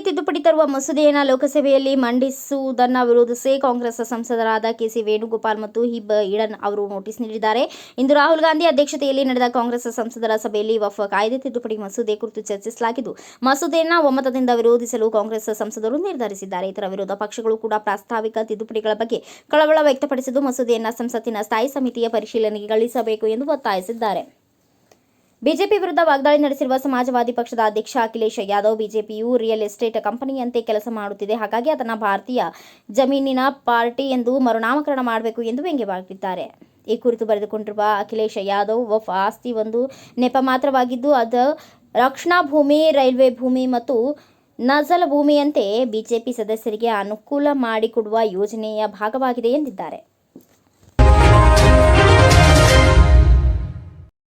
ತಿದ್ದುಪಡಿ ತರುವ ಮಸೂದೆಯನ್ನು ಲೋಕಸಭೆಯಲ್ಲಿ ಮಂಡಿಸುವುದನ್ನು ವಿರೋಧಿಸಿ ಕಾಂಗ್ರೆಸ್ ಸಂಸದರಾದ ಕೆಸಿ ವೇಣುಗೋಪಾಲ್ ಮತ್ತು ಹಿಬ್ ಈಡನ್ ಅವರು ನೋಟಿಸ್ ನೀಡಿದ್ದಾರೆ. ಇಂದು ರಾಹುಲ್ ಗಾಂಧಿ ಅಧ್ಯಕ್ಷತೆಯಲ್ಲಿ ನಡೆದ ಕಾಂಗ್ರೆಸ್ ಸಂಸದರ ಸಭೆಯಲ್ಲಿ ವಕ್ಫ್ ಕಾಯ್ದೆ ತಿದ್ದುಪಡಿ ಮಸೂದೆ ಕುರಿತು ಚರ್ಚಿಸಲಾಗಿದ್ದು, ಮಸೂದೆಯನ್ನು ಒಮ್ಮತದಿಂದ ವಿರೋಧಿಸಲು ಕಾಂಗ್ರೆಸ್ ಸಂಸದರು ನಿರ್ಧರಿಸಿದ್ದಾರೆ. ಇತರ ವಿರೋಧ ಪಕ್ಷಗಳು ಕೂಡ ಪ್ರಸ್ತಾವಿತ ತಿದ್ದುಪಡಿಗಳ ಬಗ್ಗೆ ಕಳವಳ ವ್ಯಕ್ತಪಡಿಸಿದ್ದು, ಮಸೂದೆಯನ್ನು ಸಂಸತ್ತಿನ ಸ್ಥಾಯಿ ಸಮಿತಿಯ ಪರಿಶೀಲನೆಗೆ ಕಳುಹಿಸಬೇಕು ಎಂದು ಒತ್ತಾಯಿಸಿದ್ದಾರೆ. ಬಿಜೆಪಿ ವಿರುದ್ಧ ವಾಗ್ದಾಳಿ ನಡೆಸಿರುವ ಸಮಾಜವಾದಿ ಪಕ್ಷದ ಅಧ್ಯಕ್ಷ ಅಖಿಲೇಶ್ ಯಾದವ್, ಬಿಜೆಪಿಯು ರಿಯಲ್ ಎಸ್ಟೇಟ್ ಕಂಪನಿಯಂತೆ ಕೆಲಸ ಮಾಡುತ್ತಿದೆ, ಹಾಗಾಗಿ ಅದನ್ನು ಭಾರತೀಯ ಜಮೀನಿನ ಪಾರ್ಟಿ ಎಂದು ಮರುನಾಮಕರಣ ಮಾಡಬೇಕು ಎಂದು ವ್ಯಂಗ್ಯವಾಡಿದ್ದಾರೆ. ಈ ಕುರಿತು ಬರೆದುಕೊಂಡಿರುವ ಅಖಿಲೇಶ್ ಯಾದವ್, ವಕ್ಫ್ ಆಸ್ತಿ ಒಂದು ನೆಪ ಮಾತ್ರವಾಗಿದ್ದು, ಅದು ರಕ್ಷಣಾ ಭೂಮಿ, ರೈಲ್ವೆ ಭೂಮಿ ಮತ್ತು ನಜಲ್ ಭೂಮಿಯಂತೆ ಬಿಜೆಪಿ ಸದಸ್ಯರಿಗೆ ಅನುಕೂಲ ಮಾಡಿಕೊಡುವ ಯೋಜನೆಯ ಭಾಗವಾಗಿದೆ ಎಂದಿದ್ದಾರೆ.